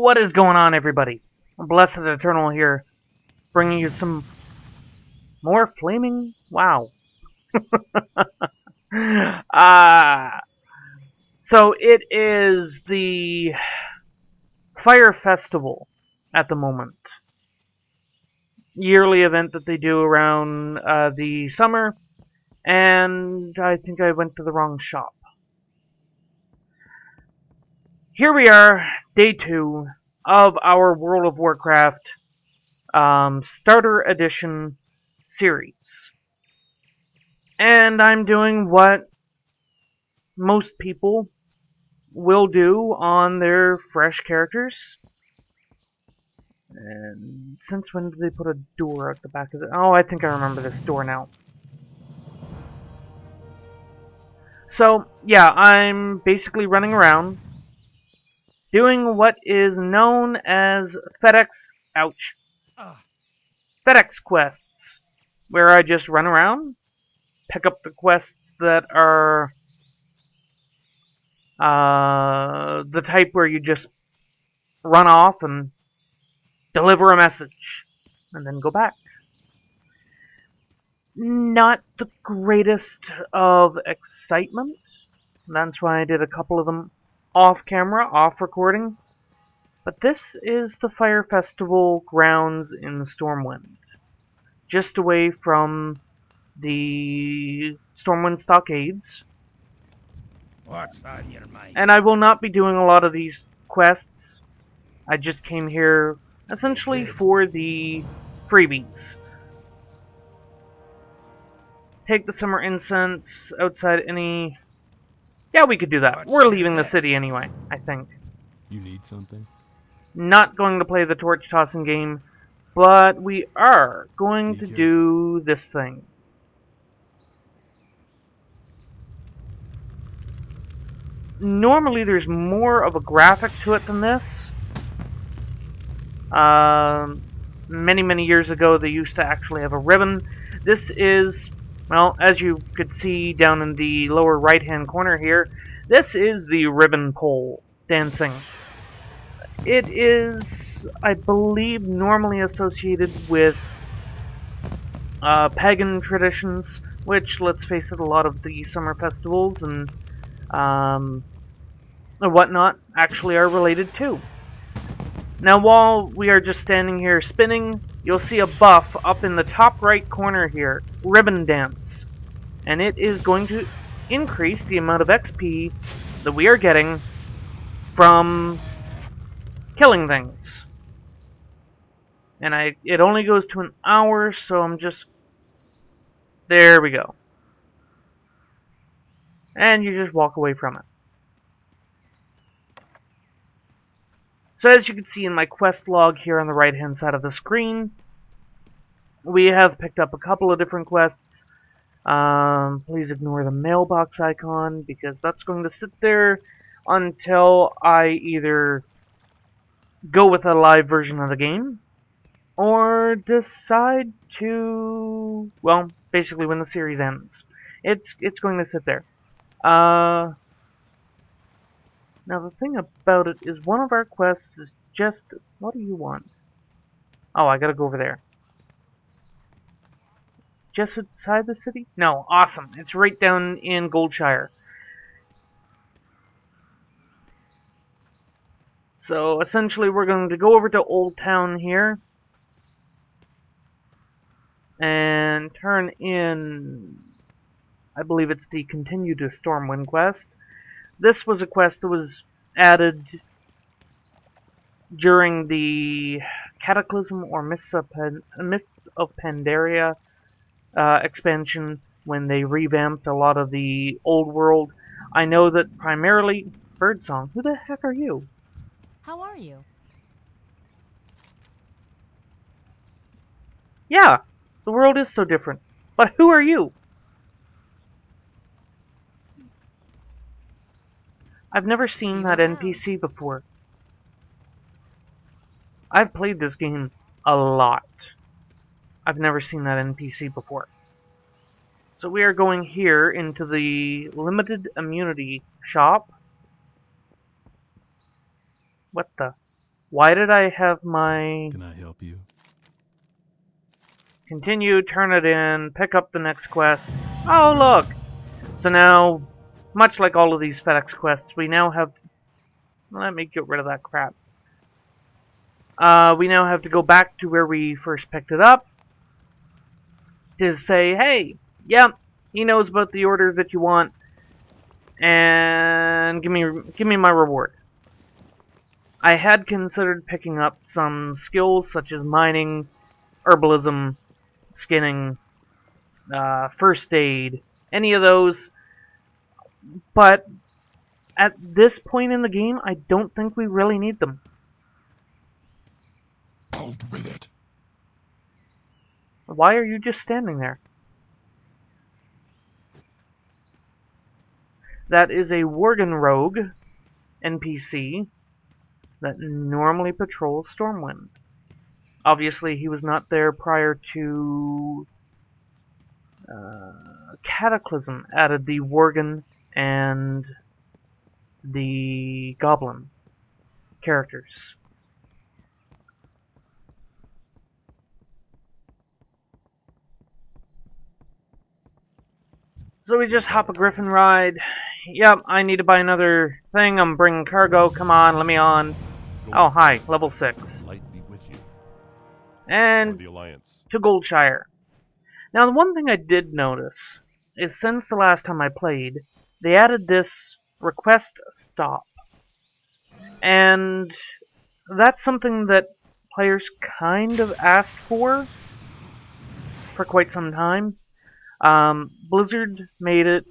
What is going on, everybody? Blessed Eternal here, bringing you some more flaming wow. Ah, so it is the Fire Festival at the moment. Yearly event that they do around the summer, and I think I went to the wrong shop. Here we are, day 2 of our World of Warcraft Starter Edition series. And I'm doing what most people will do on their fresh characters. And since when did they put a door at the back of it? Oh, I think I remember this door now. So, yeah, I'm basically running around doing what is known as FedEx quests, where I just run around, pick up the quests that are the type where you just run off and deliver a message, and then go back. Not the greatest of excitement. That's why I did a couple of them off camera, off recording. But this is the Fire Festival grounds in Stormwind, just away from the Stormwind Stockades. What's on your mind? And I will not be doing a lot of these quests. I just came here essentially for the freebies. Take the summer incense outside any... Yeah, we could do that. We're leaving the city anyway, I think. You need something? Not going to play the torch tossing game, but we are going to do this thing. Normally there's more of a graphic to it than this. Many years ago they used to actually have a ribbon. This is, well, as you could see down in the lower right hand corner here, this is the ribbon pole dancing. It is, I believe, normally associated with pagan traditions, which, let's face it, a lot of the summer festivals and whatnot actually are related to. Now, while we are just standing here spinning, you'll see a buff up in the top right corner here, Ribbon Dance. And it is going to increase the amount of XP that we are getting from killing things. And it only goes to an hour, so I'm just... There we go. And you just walk away from it. So as you can see in my quest log here on the right hand side of the screen, we have picked up a couple of different quests. Please ignore the mailbox icon, because that's going to sit there until I either go with a live version of the game, or decide to, well, basically when the series ends. It's going to sit there. Now the thing about it is one of our quests is just... What do you want? Oh, I gotta go over there. Just outside the city? No, awesome. It's right down in Goldshire. So essentially we're going to go over to Old Town here. And turn in... I believe it's the Continue to Stormwind quest. This was a quest that was added during the Cataclysm or Mists of Pandaria expansion, when they revamped a lot of the old world. I know that primarily... Birdsong, who the heck are you? How are you? Yeah, the world is so different. But who are you? I've never seen that NPC before. I've played this game a lot. I've never seen that NPC before. So we are going here into the limited immunity shop. What the? Why did I have my... Can I help you? Continue, turn it in, pick up the next quest. Oh, look! So now, much like all of these FedEx quests, we now have... Let me get rid of that crap. We now have to go back to where we first picked it up to say, hey, yeah, he knows about the order that you want, and give me my reward. I had considered picking up some skills such as mining, herbalism, skinning, first aid, any of those, but at this point in the game, I don't think we really need them. Out with it. Why are you just standing there? That is a Worgen rogue NPC that normally patrols Stormwind. Obviously, he was not there prior to Cataclysm added the Worgen and the Goblin characters. So we just hop a Griffin ride. Yep, I need to buy another thing. I'm bringing cargo. Come on, let me on. Oh, hi, level 6. Light be with you. And The Alliance. to Goldshire. Now, the one thing I did notice is since the last time I played, they added this request stop. And that's something that players kind of asked for quite some time. Blizzard made it...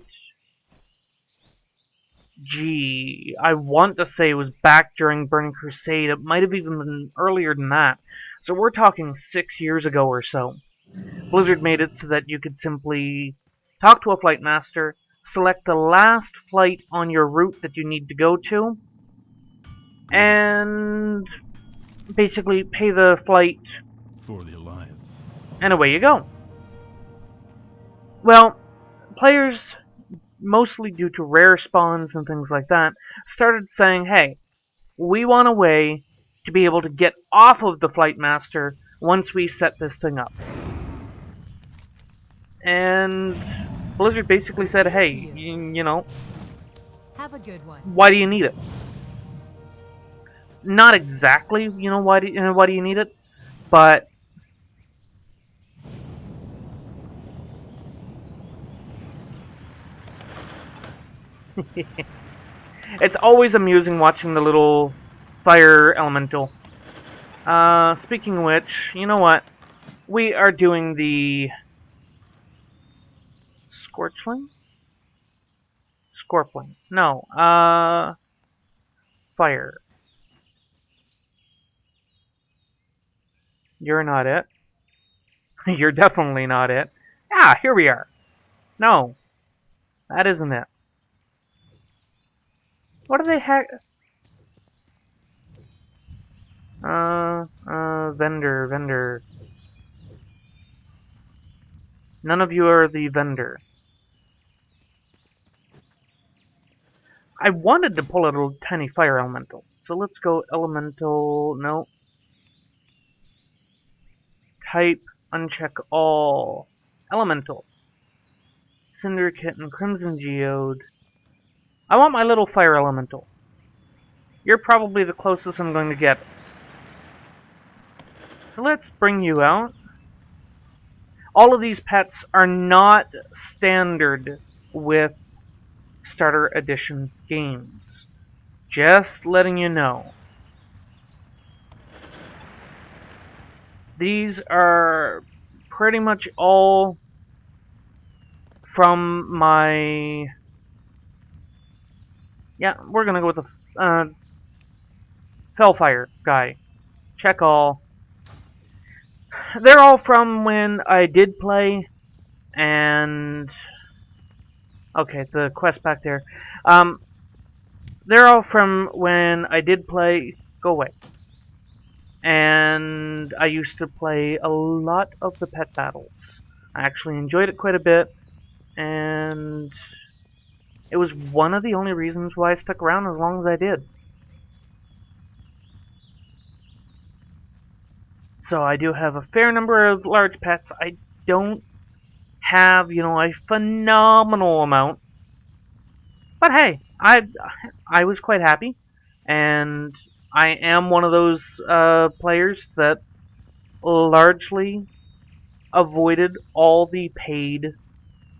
I want to say it was back during Burning Crusade. It might have even been earlier than that. So we're talking 6 years ago or so. Blizzard made it so that you could simply talk to a flight master, select the last flight on your route that you need to go to, and basically pay the flight For the Alliance. and away you go. Well, players, mostly due to rare spawns and things like that, started saying, hey, we want a way to be able to get off of the flight master once we set this thing up. And Blizzard basically said, hey, you know, Have a good one. why do you need it? Not exactly, you know, why do you need it? But it's always amusing watching the little fire elemental. Speaking of which, you know what? We are doing the Scorchling? Scorpling. No, fire. You're not it. You're definitely not it. Ah, here we are. No, that isn't it. What do they have? Vendor. None of you are the vendor. I wanted to pull a little tiny fire elemental, so let's go elemental. No. Type, uncheck all. Elemental. Syndicate and Crimson Geode. I want my little fire elemental. You're probably the closest I'm going to get. So let's bring you out. All of these pets are not standard with Starter Edition games. Just letting you know. These are pretty much all from my... Yeah, we're gonna go with the Fellfire guy. Check all. They're all from when I did play, and... Okay, the quest back there. They're all from when I did play... Go away. And I used to play a lot of the pet battles. I actually enjoyed it quite a bit, and it was one of the only reasons why I stuck around as long as I did. So I do have a fair number of large pets. I don't have, a phenomenal amount. But hey, I was quite happy. And I am one of those players that largely avoided all the paid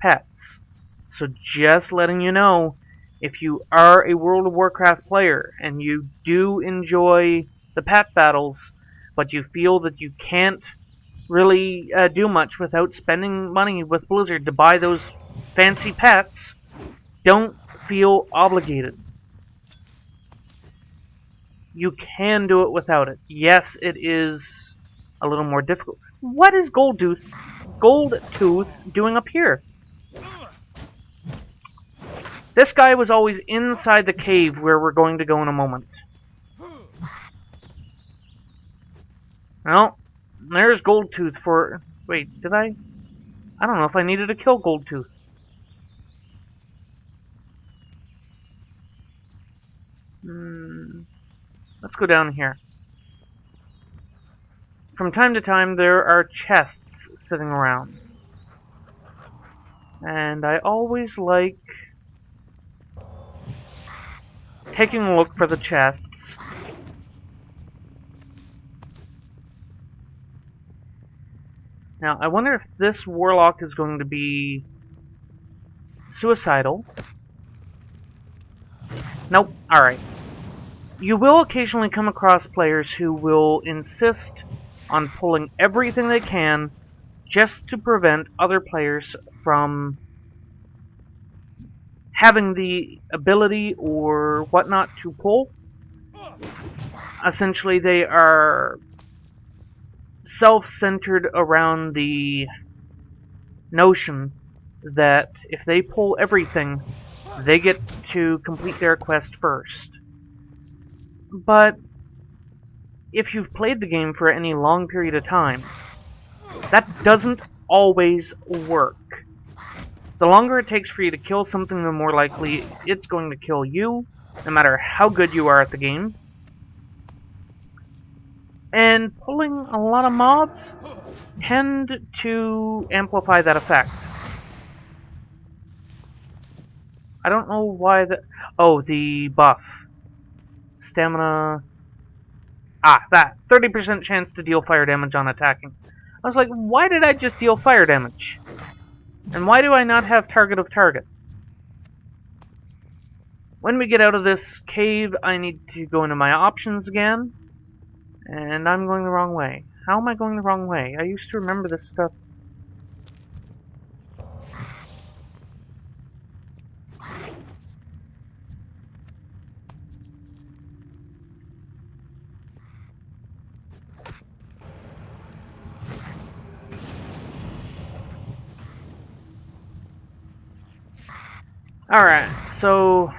pets. So just letting you know, if you are a World of Warcraft player and you do enjoy the pet battles, but you feel that you can't really do much without spending money with Blizzard to buy those fancy pets, don't feel obligated. You can do it without it. Yes, it is a little more difficult. What is Goldtooth doing up here? This guy was always inside the cave where we're going to go in a moment. Well, there's Goldtooth for... Wait, did I? I don't know if I needed to kill Goldtooth. Let's go down here. From time to time, there are chests sitting around. And I always like taking a look for the chests. Now, I wonder if this warlock is going to be suicidal. Nope. Alright. You will occasionally come across players who will insist on pulling everything they can just to prevent other players from having the ability or whatnot to pull. Essentially, they are self-centered around the notion that if they pull everything, they get to complete their quest first. But if you've played the game for any long period of time, that doesn't always work. The longer it takes for you to kill something, the more likely it's going to kill you, no matter how good you are at the game. And pulling a lot of mobs tend to amplify that effect. I don't know why that... Oh, the buff. Stamina... Ah, that. 30% chance to deal fire damage on attacking. I was like, why did I just deal fire damage? And why do I not have target of target? When we get out of this cave, I need to go into my options again. And I'm going the wrong way. How am I going the wrong way? I used to remember this stuff. Alright, so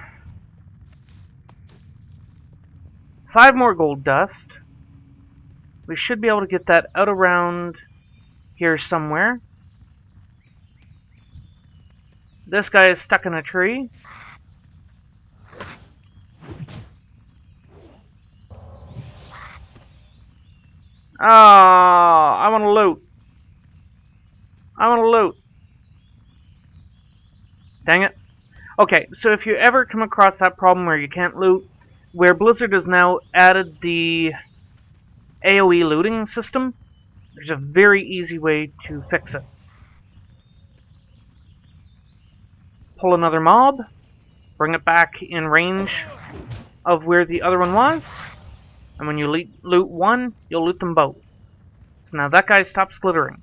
5 more gold dust. We should be able to get that out around here somewhere. This guy is stuck in a tree. Ah, I want to loot. I want to loot. Dang it. Okay, so if you ever come across that problem where you can't loot, where Blizzard has now added the AoE looting system, there's a very easy way to fix it. Pull another mob, bring it back in range of where the other one was, and when you loot one, you'll loot them both. So now that guy stops glittering.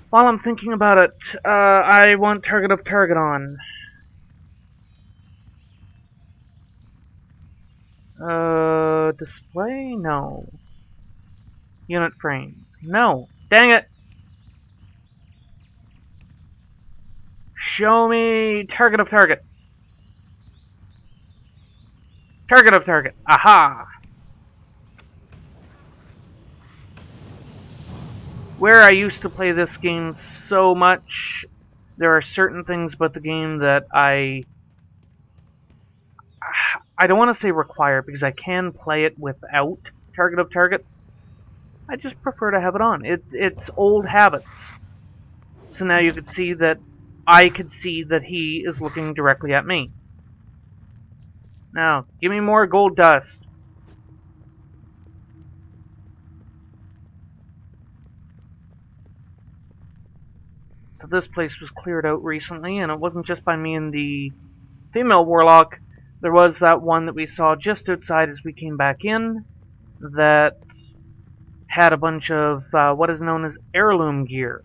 While I'm thinking about it, I want target of target on. Display? No. Unit frames? No. Dang it! Show me target of target. Target of target. Aha! Where I used to play this game so much, there are certain things about the game that I don't want to say required because I can play it without target of target. I just prefer to have it on. It's old habits. So now you could see that I could see that he is looking directly at me. Now, give me more gold dust. So this place was cleared out recently, and it wasn't just by me and the female warlock. There was that one that we saw just outside as we came back in that had a bunch of what is known as heirloom gear.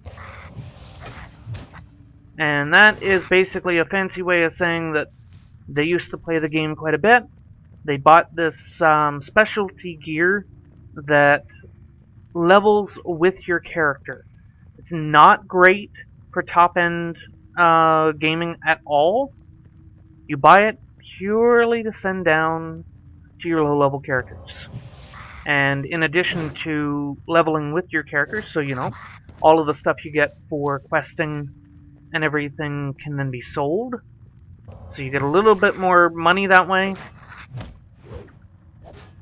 And that is basically a fancy way of saying that they used to play the game quite a bit. They bought this specialty gear that levels with your character. It's not great for top-end gaming at all. You buy it purely to send down to your low-level characters. And in addition to leveling with your characters, so you know, all of the stuff you get for questing and everything can then be sold. So you get a little bit more money that way.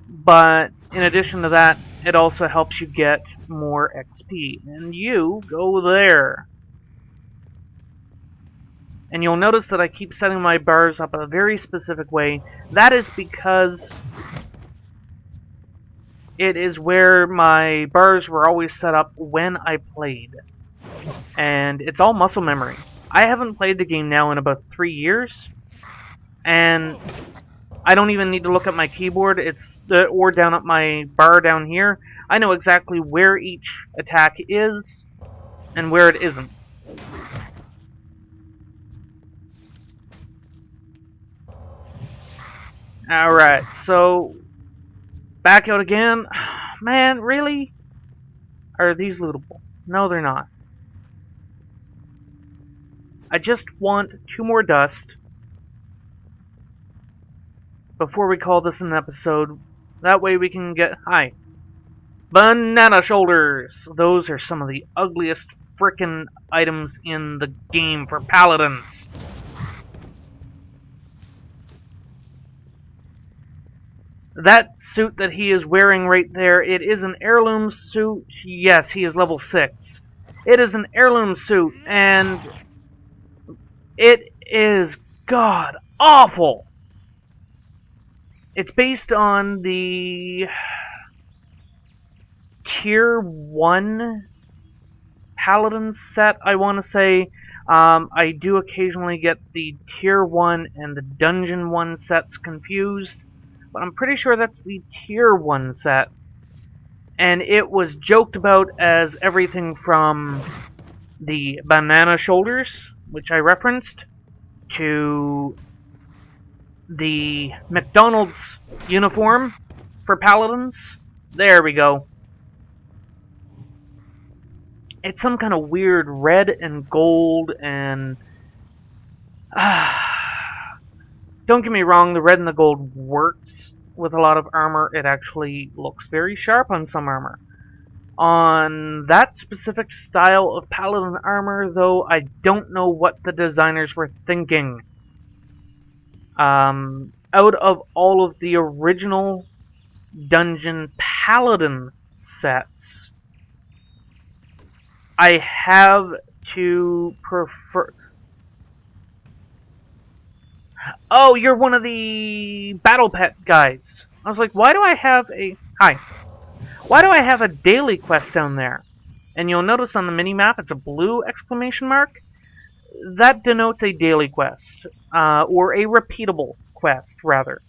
But in addition to that, it also helps you get more XP. And you go there. And you'll notice that I keep setting my bars up a very specific way. That is because it is where my bars were always set up when I played. And it's all muscle memory. I haven't played the game now in about 3 years. And I don't even need to look at my keyboard, or down at my bar down here. I know exactly where each attack is and where it isn't. Alright, so back out again. Man, really? Are these lootable? No, they're not. I just want 2 more dust before we call this an episode. That way we can get... Hi. Banana shoulders! Those are some of the ugliest frickin' items in the game for paladins. That suit that he is wearing right there, it is an heirloom suit. Yes, he is level 6. It is an heirloom suit, and it is god awful. It's based on the Tier 1 Paladin set, I want to say. I do occasionally get the Tier 1 and the Dungeon 1 sets confused, but I'm pretty sure that's the Tier 1 set. And it was joked about as everything from the banana shoulders, which I referenced, to the McDonald's uniform for paladins. There we go. It's some kind of weird red and gold and... Don't get me wrong, the red and the gold works with a lot of armor. It actually looks very sharp on some armor. On that specific style of paladin armor, though, I don't know what the designers were thinking. Out of all of the original Dungeon Paladin sets, I have to prefer... Oh, you're one of the Battle Pet guys. I was like, why do I have a... Hi. Why do I have a daily quest down there? And you'll notice on the mini-map, it's a blue exclamation mark. That denotes a daily quest. Or a repeatable quest, rather.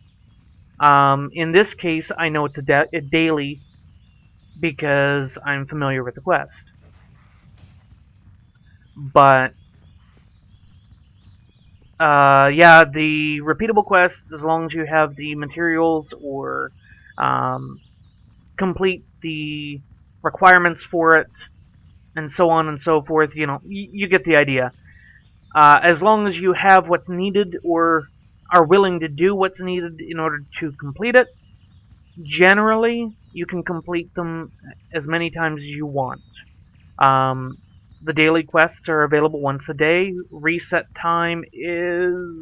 In this case, I know it's a daily because I'm familiar with the quest. But... yeah, the repeatable quests, as long as you have the materials or complete the requirements for it, and so on and so forth, you know, you get the idea. As long as you have what's needed or are willing to do what's needed in order to complete it, generally, you can complete them as many times as you want. The daily quests are available once a day. Reset time is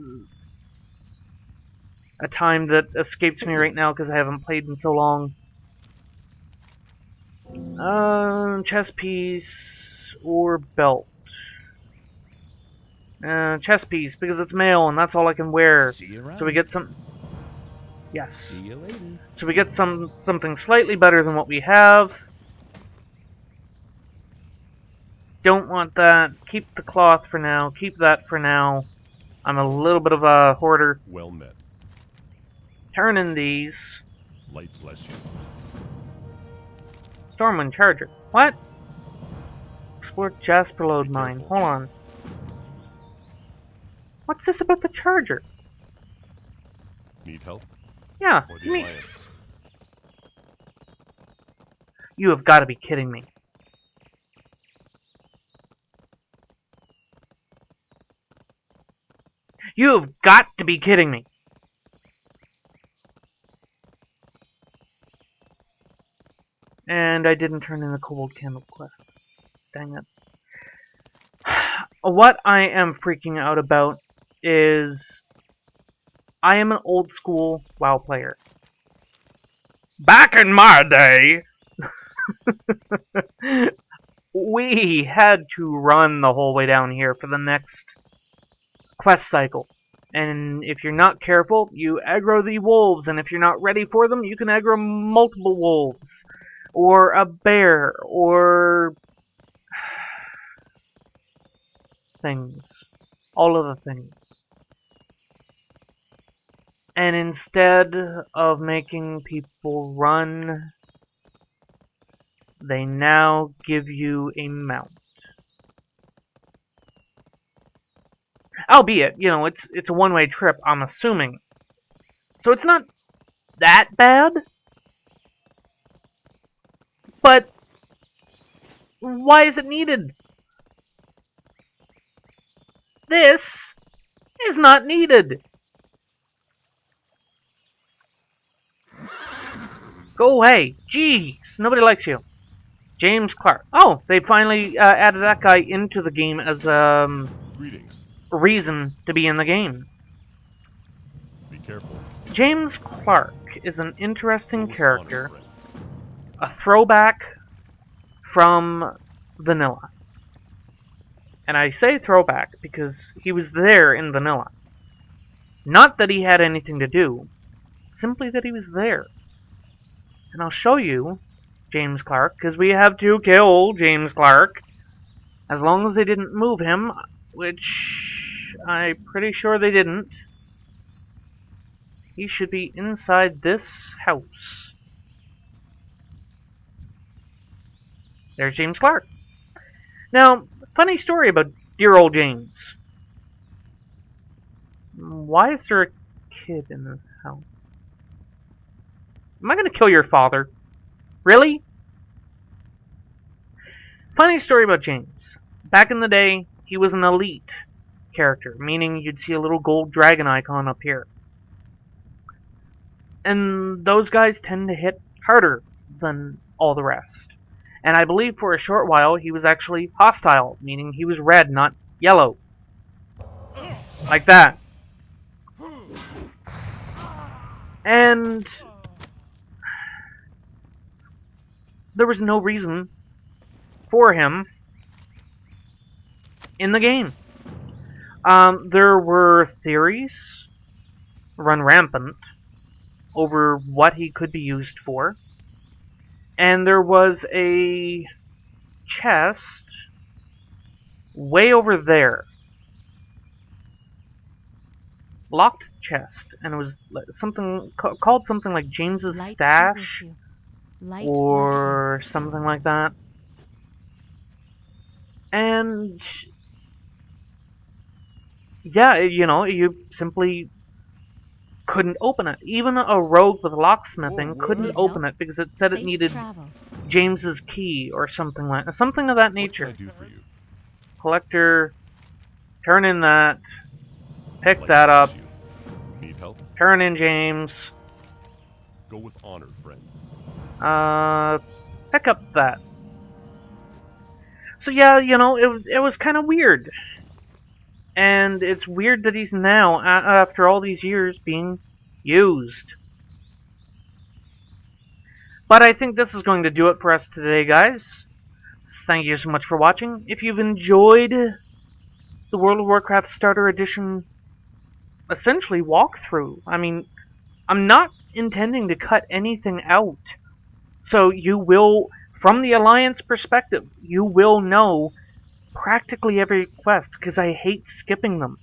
a time that escapes me right now because I haven't played in so long. Chest piece or belt. Chest piece, because it's male and that's all I can wear. See you around. So we get some... Yes. See you later. So we get something slightly better than what we have. Don't want that. Keep the cloth for now. Keep that for now. I'm a little bit of a hoarder. Well met. Turn in these. Light bless you. Stormwind Charger. What? Explore Jasper Load Mine. Hold on. What's this about the Charger? Need help? Yeah, For the Alliance. You have got to be kidding me. You have got to be kidding me. And I didn't turn in the Cold Candle quest. Dang it. What I am freaking out about is I am an old school WoW player. Back in my day, we had to run the whole way down here for the next quest cycle. And if you're not careful, you aggro the wolves, and if you're not ready for them, you can aggro multiple wolves. Or a bear, or things. All of the things. And instead of making people run, they now give you a mount. Albeit, you know, it's a one-way trip, I'm assuming. So it's not that bad. But why is it needed? This is not needed. Go away. Jeez, nobody likes you. James Clark. Oh, they finally added that guy into the game as Greetings. a reason to be in the game. Be careful. James Clark is an interesting Go with character. honor, friend. A throwback from Vanilla. And I say throwback because he was there in Vanilla. Not that he had anything to do, simply that he was there. And I'll show you James Clark, because we have to kill James Clark. As long as they didn't move him, which I'm pretty sure they didn't. He should be inside this house. There's James Clark. Now, funny story about dear old James. Why is there a kid in this house? Am I going to kill your father? Really? Funny story about James. Back in the day, he was an elite character, meaning you'd see a little gold dragon icon up here. And those guys tend to hit harder than all the rest. And I believe for a short while he was actually hostile, meaning he was red, not yellow. Like that. And there was no reason for him in the game. There were theories run rampant over what he could be used for. And there was a chest way over there. Locked chest. And it was something called something like James's Light Stash. be with you. Light Or something like that. And yeah, you know, you simply couldn't open it. Even a rogue with locksmithing couldn't Need open help? it because it said it Safe needed travels. James's key or something of that What nature. can I do for you? Collector, turn in that, pick Light that bless up, you. Need help? turn in James, Go with honor, friend. pick up that. So yeah, you know, it was kind of weird. And it's weird that he's now, after all these years, being used. But I think this is going to do it for us today, guys. Thank you so much for watching. If you've enjoyed the World of Warcraft Starter Edition, essentially walkthrough, I mean, I'm not intending to cut anything out. So you will, from the Alliance perspective, you will know practically every quest, because I hate skipping them,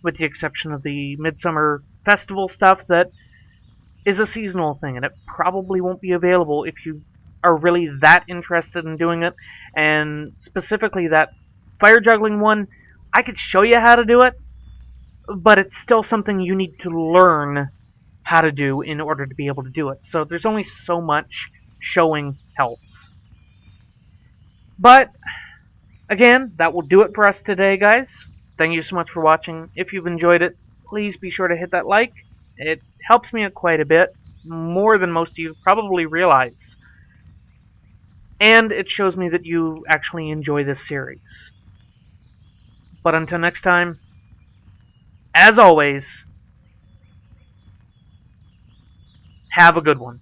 with the exception of the Midsummer Festival stuff that is a seasonal thing, and it probably won't be available if you are really that interested in doing it. And specifically that fire juggling one, I could show you how to do it, but it's still something you need to learn how to do in order to be able to do it. So there's only so much showing helps. But again, that will do it for us today, guys. Thank you so much for watching. If you've enjoyed it, please be sure to hit that like. It helps me out quite a bit, more than most of you probably realize. And it shows me that you actually enjoy this series. But until next time, as always, have a good one.